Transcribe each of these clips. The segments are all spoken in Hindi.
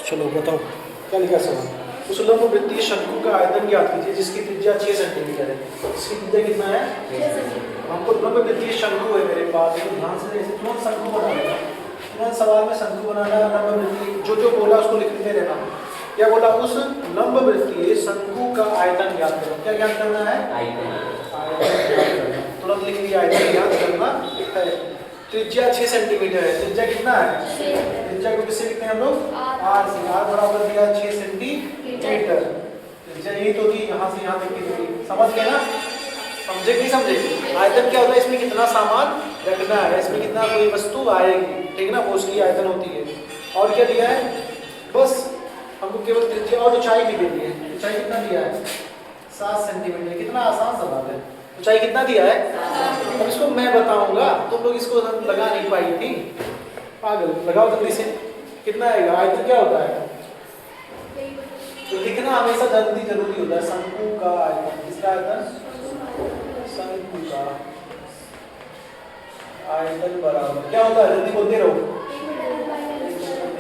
चलो बताओ क्या लिखा सवाल। उस लंब वृत्तीय शंकु का आयतन ज्ञात कीजिए जिसकी त्रिज्या 6 सेंटीमीटर है। इसकी त्रिज्या कितना है? 6 सेंटीमीटर। हमको लंब वृत्तीय शंकु है मेरे पास, तो ध्यान से तुरंत शंकु बनाना, तुरंत सवाल में शंकु बनाना, लंब वृत्तीय जो बोला उसको लिखते रहना। क्या बोला? उस लंब वृत्तीय शंकु का आयतन ज्ञात करो। क्या ज्ञात करना है? आयतन। तुरंत लिख लिया, आयतन ज्ञात करना है। त्रिज्या 6 सेंटीमीटर है। त्रिज्या कितना है? त्रिज्या को किससे लिखते हैं हम लोग? आर से। आर बराबर दिया 6 सेंटीमीटर। त्रिज्या यही तो थी, यहाँ से यहाँ तक की दूरी। समझ गए ना? समझे कि नहीं समझे? आयतन क्या होता है? इसमें कितना सामान रखना है, इसमें कितना कोई वस्तु आएगी, ठीक ना, वो उसकी आयतन होती है। और क्या दिया है? बस हमको केवल त्रिज्या और ऊंचाई भी दे दी है। ऊंचाई कितना दिया है? 7 सेंटीमीटर। कितना आसान सवाल है। ऊंचाई कितना दिया है? अब इसको मैं बताऊंगा, तुम लोग इसको लगा नहीं पाई थी। पागल, लगाओ जल्दी से। कितना आएगा? आयतन क्या होता है? तो लिखना हमेशा जरूरी होता है। शंकु का आयतन। किसका आयतन? शंकु का आयतन बराबर क्या होता है? जल्दी बोलते रहो।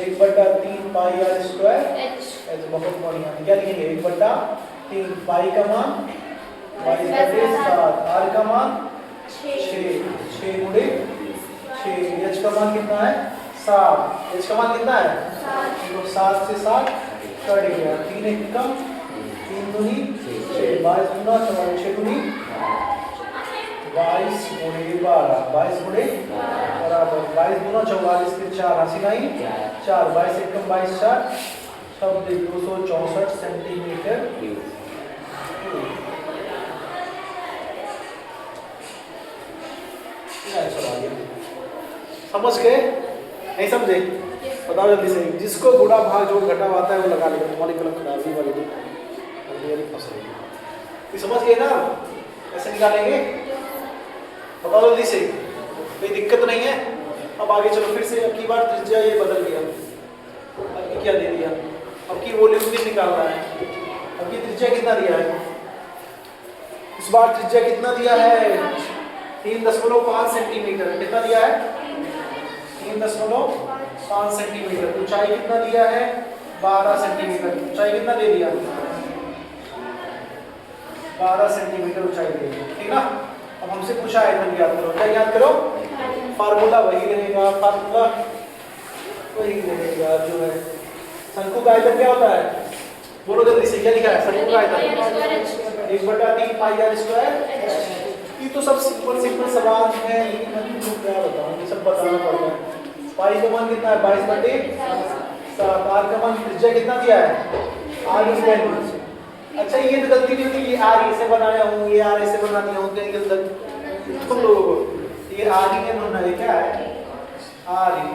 1/3 पाई आर स्क्वायर एच। बहुत बढ़िया। क्या लिखेंगे? 1/3 पाई का मान 22/7, आर का मान 6 गुणे 6, एच का मान कितना है? 7। एच का मान कितना है? 7। 7 से 7 कट गया। 3 1 कम, 3 दूनी 6, 22 गुना 44, 6 दूनी 22 गुणे 12, 22 गुणे बराबर 22 गुना 44 के 4 हासिल आई 4, 22 1 कम 22 4, शब्द 264 सेंटीमीटर। समझ गए? नहीं समझे? बताओ जल्दी से। जिसको गुणा भाग जोड़ घटाव आता है वो लगा लेगा। तुम्हारी कलम खराब वाली तो फंस रही। समझ गए ना? कैसे निकालेंगे? बताओ जल्दी से। कोई दिक्कत नहीं है? अब आगे चलो फिर से। अब की बार त्रिज्या ये बदल गया। अब की क्या दे दिया? अब की वॉल्यूम भी निकालना है। अब की त्रिज्या कितना दिया है? इस बार त्रिज्या कितना दिया है? 3.5 सेंटीमीटर। कितना दिया है? 3.5 सेंटीमीटर। ऊंचाई कितना दिया है? 12 सेंटीमीटर। ऊंचाई कितना दे दिया? 12 सेंटीमीटर ऊंचाई दे दी, ठीक ना? अब हमसे पूछा आयतन याद करो। क्या याद करो? फार्मूला वही रहेगा। फार्मूला वही रहेगा जो है। शंकु का आयतन क्या होता है? बोलो जल्दी से। क्या लिखा है? शंकु का आयतन 1/3 पाई आर स्क्वायर। ये तो सब सिंपल सवाल है, लेकिन मैं क्या बताऊं, ये सब बताना पड़ता है। पाई का मान कितना है? 22/7। आर का मान त्रिज्या कितना दिया है? R square. अच्छा ये तो गलती नहीं होती, ये आर ऐसे बनाया हूँ, ये आर ऐसे बना दिया हूँ, क्या गलत तुम लोगों को? ये आर ही है बनना है। क्या है? आर ही,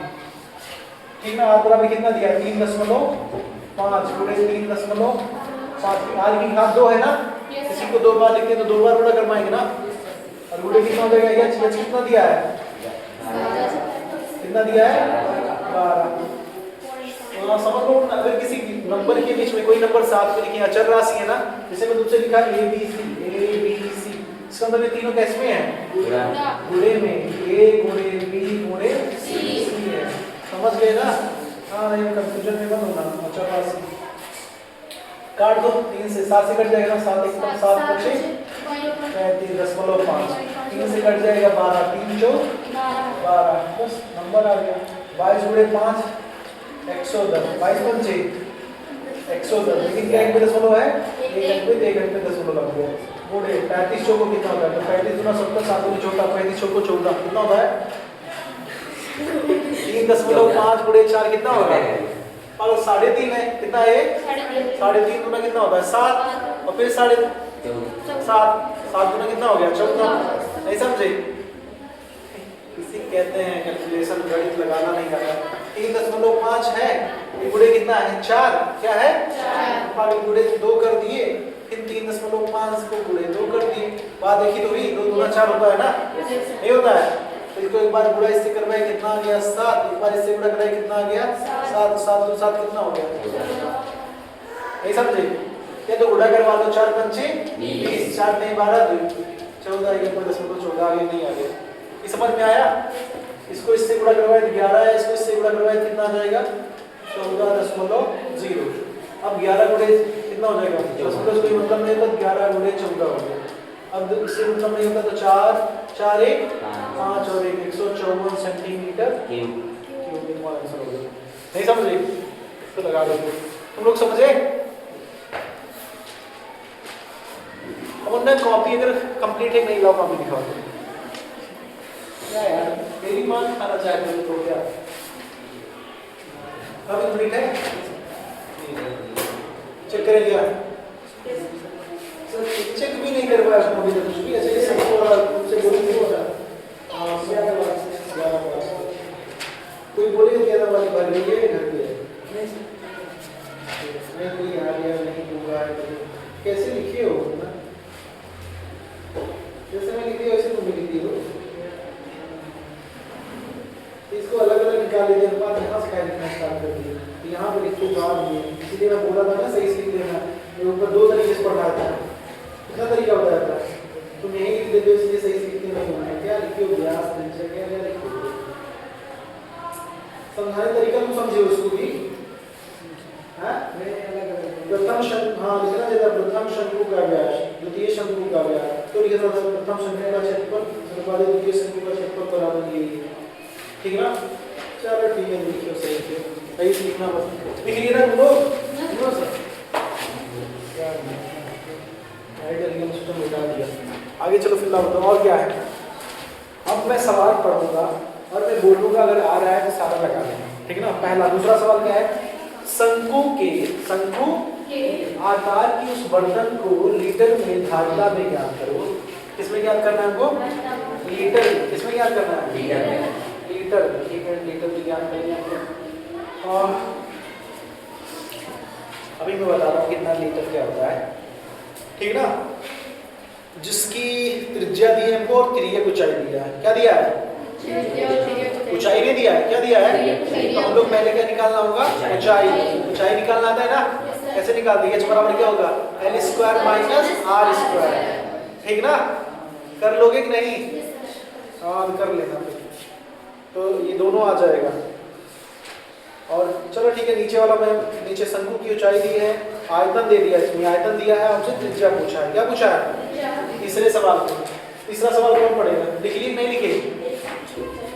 ठीक ना? आर बराबर कितना दिया? 3.5 गुणे 3.5। आर की घात 2 है ना? किसी को 2 बार लिखते हैं तो 2 बार गुणा कर पाएंगे ना? और गुणे कितना हो जाएगा? एच कितना दिया है? कितना दिया है? 12। समझ लो। अगर किसी नंबर के बीच में कोई नंबर साथ में लिखिए, अचर राशि है ना, जैसे मैं तुमसे लिखा ए बी सी, इसका मतलब ये तीनों कैसे में है? गुणे में। ए गुणे बी गुणे सी है। समझ गए ना? हाँ, ये कंफ्यूजन में मत होना। अचर राशि काट दो। 3 से 7 से कट जाएगा। 7 1 कम 7 बचे 35.5। 3 से कट जाएगा 12, 3 4 12, बस नंबर आ गया। 22 गुणे 5 110, 22 पंचे 110। लेकिन क्या 1 पे दशमलव है? 1 पे दशमलव लग गया। गुणे 35 चौको कितना होता है? तो 35 गुना 70, 7 गुना 14, 35 चौको 14 कितना होता है? 3.5 गुणे 4 कितना होगा? और 3.5 है। कितना है? 3.5 गुना कितना होता है? 7। और फिर 7 गुना कितना हो गया? 14। नहीं समझे? इसी कहते हैं कैलकुलेशन, गणित लगाना नहीं आता। 3.5 है, गुणे कितना है? 4। क्या है? 4। गुणे 2 कर दिए, फिर 3.5 को गुणे 2 कर दिए। बात देखी तो हुई। 2 गुना 4 होता है ना? नहीं होता है? तो इसको एक बार गुणा इससे करवाए, कितना आ गया? 7। एक बार इससे गुणा कराए, कितना आ गया? 7। 7 2 7 कितना हो गया? नहीं समझे? ये तो गुणा करवा दो। 4 पंचे 20, 4 नहीं 12 2 14, 1.14 आगे नहीं आ गया। ये समझ में आया? इसको इससे गुणा करवाए 11 है, इसको इससे गुणा करवाए कितना आ जाएगा? 14.0। अब 11 गुणे कितना हो जाएगा, 10 प्लस कोई मतलब नहीं, तो 11 गुणे 14 हो गया। अब इससे मतलब नहीं होगा तो 4 4 1 5 और 1 154 सेंटीमीटर क्यूब आंसर हो गया। नहीं समझे तो लगा दो, तुम लोग समझे। अब उन्हें कॉपी अगर कंप्लीट है नहीं लाओ, कॉपी दिखाओ क्या यार, मेरी मान खाना चाहते हो तो क्या अब कंप्लीट है, चेक करें क्या सर, चेक भी नहीं कर पाया अभी तक कुछ भी, ऐसे ही सबको उनसे बोल नहीं हो रहा। कोई बोलेगा क्या वाली भर रही है घर पे नहीं कोई आ गया नहीं होगा, कैसे लिखे हो ना, जैसे मैं लिखी वैसे तुम भी लिखी हो, इसको अलग अलग निकाल लेते हैं, बाद यहाँ से क्या लिखना स्टार्ट कर दिया, तो यहाँ पे लिखो बाद में, इसीलिए मैं बोला था ना सही से लिख लेना, ऊपर 2 तरीके से पढ़ाया था, कितना तरीका बताया था, तुम यही लिख देते हो इसलिए सही से लिखते नहीं होना, क्या लिखियो व्यास त्रिज्या क्या क्या लिखो, समझाने तरीका तुम समझे उसको भी, हाँ प्रथम शंकु, हाँ लिखना चाहिए प्रथम शंकु का व्यास, द्वितीय शंकु का व्यास, तो लिखा था प्रथम शंकु का क्षेत्रफल द्वितीय शंकु का क्षेत्रफल बराबर ये, ठीक है ना। चलो ठीक है, लिखियो सही से, सही से लिखना बस, लिख लिए ना तुम लोग, सिस्टम बता दिया। आगे चलो फिर बताओ और क्या है। अब मैं सवाल पढ़ूंगा और मैं बोलूंगा, अगर आ रहा है तो सारा लगा देना, ठीक है ना। पहला दूसरा सवाल क्या है, शंकु के आकार की उस बर्तन को लीटर में धारिता में ज्ञात करो। किसमें ज्ञात करना है हमको, लीटर, किसमें ज्ञात करना है, लीटर, ठीक है लीटर में ज्ञात करेंगे। और अभी मैं बता रहा हूँ कितना लीटर क्या होता है, ठीक ना। जिसकी त्रिज्या दी है हमको और तिर्यक ऊंचाई दिया है, क्या दिया है, ऊंचाई नहीं दिया है, क्या दिया है, तो हम लोग पहले क्या निकालना होगा, ऊंचाई, ऊंचाई निकालना आता है ना, कैसे निकालते हैं, h बराबर क्या होगा l square minus r square, ठीक ना। कर लोगे कि नहीं, हाँ कर लेना, तो ये दोनों आ जाएगा। और चलो ठीक है, नीचे वाला मैं, नीचे शंकु की ऊंचाई दी है, आयतन दे दिया, इसमें आयतन दिया है, हमसे त्रिज्या पूछा है, क्या पूछा है, तीसरे सवाल में। तीसरा सवाल कौन पढ़ेगा, लिख लिए नहीं लिखे,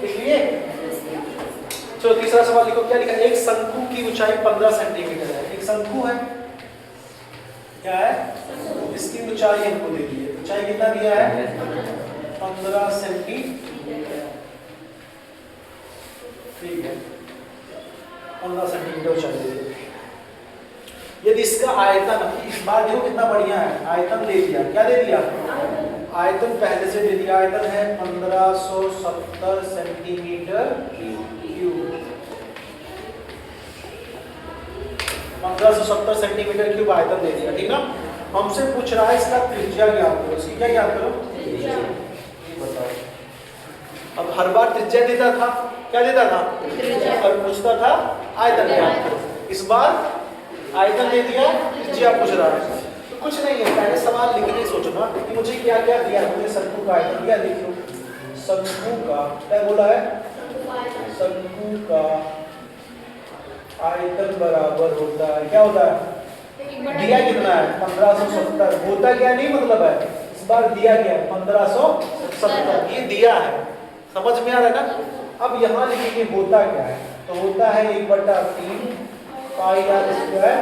लिख लिए। चलो तीसरा सवाल लिखो, क्या लिखा है, एक शंकु की ऊंचाई 15 सेंटीमीटर है, एक शंकु है, क्या है, इसकी ऊंचाई हमको दे दी है, ऊंचाई कितना दिया है, 15 सेंटीमीटर, ठीक है 15 सेंटीमीटर ऊंचाई दे दी। यदि इसका आयतन, इस बार देखो कितना बढ़िया है, आयतन दे दिया, क्या दे दिया, आयतन पहले से दे दिया, आयतन है 1570 सेंटीमीटर क्यूब, 1570 सेंटीमीटर क्यूब आयतन दे दिया, ठीक ना। हमसे पूछ रहा है इसका त्रिज्या ज्ञात करो, इसकी क्या ज्ञात करो, बताओ। अब हर बार त्रिज्या देता था, क्या देता था, और पूछता था आयतन ज्ञात करो, इस बार आयतन दे दिया, त्रिज्या पूछ रहा है। तो कुछ नहीं है, पहले सवाल लिखने सोचना कि मुझे क्या क्या दिया है, मुझे शंकु का आयतन दिया, लिखो शंकु का, क्या बोला है, शंकु का आयतन बराबर होता है, क्या होता है, दिया कितना है 1570, होता क्या नहीं मतलब है, इस बार दिया क्या है 1570, ये दिया है, समझ में आ रहा है ना। अब यहाँ लिखेंगे होता क्या है, तो होता है 1/3 पाई आर स्क्वायर,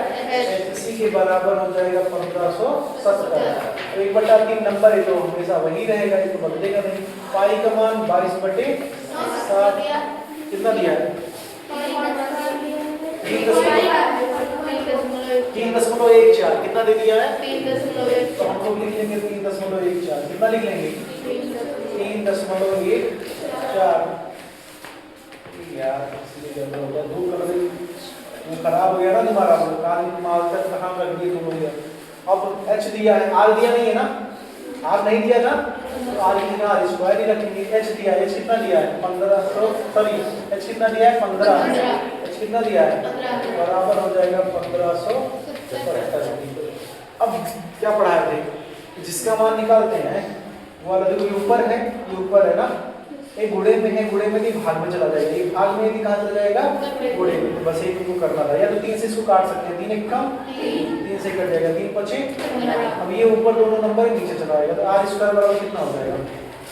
इसी के बराबर हो जाएगा 1570, 1/3 नंबर है तो हमेशा वही रहेगा, ये तो बदलेगा नहीं। पाई का मान 22/60, कितना दिया है 3.14, कितना दे दिया है, तो हम लोग लिख लेंगे 3.14, कितना लिख लेंगे 3.14 यार, इसलिए धूप खराब हो गया ना तुम्हारा, काली मार्कर कहाँ रख दिए तुम लोग। अब h दिया है, r दिया नहीं है ना, r नहीं दिया था तो r की जगह r स्क्वायर ही रखेंगे। h दिया है, h कितना दिया है 1500, सॉरी h कितना दिया है 15, h कितना दिया है बराबर हो जाएगा 1570। अब क्या पढ़ाए थे, जिसका मान निकालते हैं वो वाला देखो, ये ऊपर है ना, एक गुणे में है, गुणे में नहीं भाग में चला जाएगा, एक भाग में नहीं कहाँ चला जाएगा गुणे में। तो बस एक तुमको करना था, या तो 3 से इसको काट सकते हैं, 3 एक कम 3 से कट जाएगा, 3 पचे। अब ये ऊपर दोनों नंबर नीचे चला जाएगा, तो r स्क्वायर बराबर कितना हो जाएगा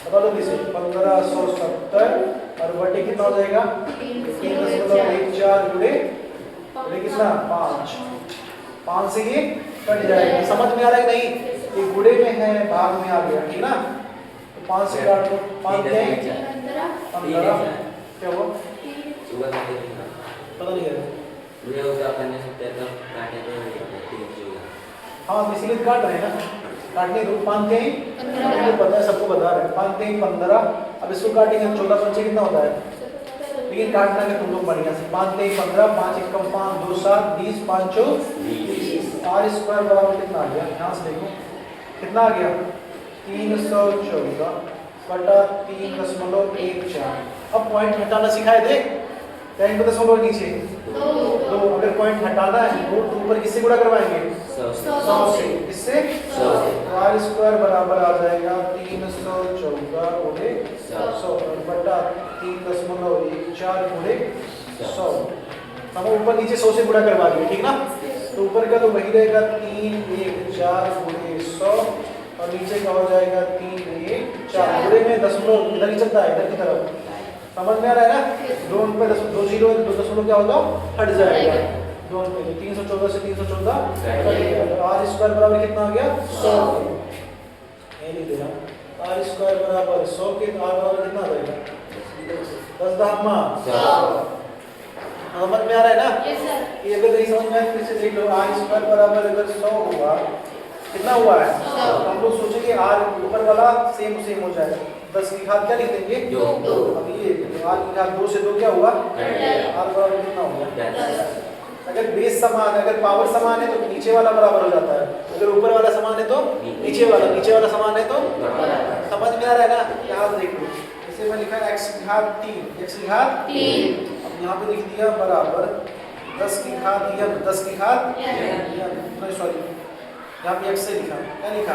बता दो किसे 1570 और बटे कितना हो जाएगा 3.14 गुणे कितना 5 से ये कट जाएगा। समझ में आ रहा है नहीं, ये गुणे में है भाग में आ गया, ठीक ना। तो 5 से काट दो, 5 क्या है 15 क्या हुआ पता नहीं है हाँ तो इसीलिए काट रहे हैं ना, काटने दो। 5 के ही पता है, सबको बता रहे हैं 5 के ही 15। अब इसको काटेंगे 14 पंचे कितना होता है, लेकिन काटना है तुम लोग बढ़िया से। 5 के ही 15, 5 एक कम 5 2 7 20 5 चौ 20। r स्क्वायर बराबर कितना आ गया, ध्यान से देखो कितना आ गया 314 बटा 3.14। अब पॉइंट हटाना सिखाए थे, टैंक को दशमलव नीचे 2। अगर पॉइंट हटाना है तो ऊपर किससे गुणा करवाएंगे 100 से, इससे तो r स्क्वायर बराबर आ जाएगा 314 गुणे 100 बटा 3.14 गुणे 100। हम ऊपर नीचे 100 से गुणा करवा दिए, ठीक ना। तो ऊपर का तो वही रहेगा 314 गुणे 100 और नीचे का हो जाएगा 314 गुणे में दशमलव इधर ही चलता है, इधर की तरफ। समझ में आ रहा है ना, 2 पे 2 जीरो 2 दशमलव क्या होगा हट जाएगा 2 पे। 314 से 314 r स्क्वायर बराबर कितना आ गया 100। ये नहीं देना, r स्क्वायर बराबर 100 के r बराबर कितना आ जाएगा 10 दहमा 100। समझ में आ रहा है ना। Yes sir. ये अगर नहीं समझ में आए फिर से देख लो, r स्क्वायर बराबर अगर 100 हुआ कितना हुआ है हम लोग सोचेंगे r ऊपर वाला सेम हो जाएगा, 10 की घात क्या लिख देंगे 2। अब ये r की घात 2 से 2 क्या हुआ r बराबर कितना हो गया। अगर बेस समान है, अगर पावर समान है तो नीचे वाला बराबर हो जाता है, अगर ऊपर वाला समान है तो नीचे वाला समान है तो। समझ में आ रहा है ना। यहाँ देख लो, जैसे मैं लिखा x की घात 3, x की घात 3। अब यहाँ पे लिख दिया बराबर 10 की घात या 10 की घात नहीं सॉरी यहाँ पे x से लिखा, क्या लिखा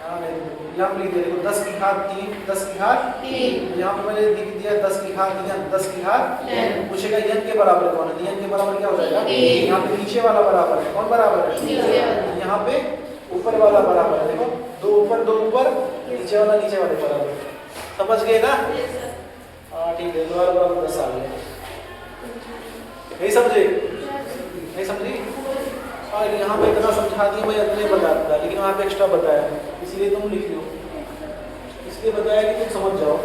यहाँ पे लिख दिया देखो 10 की घात 3, 10 की घात 3। यहाँ पे मैंने लिख दिया 10 की घात n, 10 की घात पूछेगा n के बराबर कौन है, n के बराबर क्या हो जाएगा। यहाँ पे नीचे वाला बराबर है, कौन बराबर है यहाँ पे ऊपर वाला बराबर है। देखो 2 ऊपर 2 ऊपर, नीचे वाला नीचे वाले बराबर। समझ गए ना। हाँ ठीक है, 2 बराबर 10 आ गया। नहीं समझे, नहीं समझी। और यहाँ पे इतना समझा दिया मैं इतने बता दूंगा, लेकिन वहाँ पे एक्स्ट्रा बताया इसलिए तुम लिख लो, इसलिए बताया कि तुम समझ जाओ।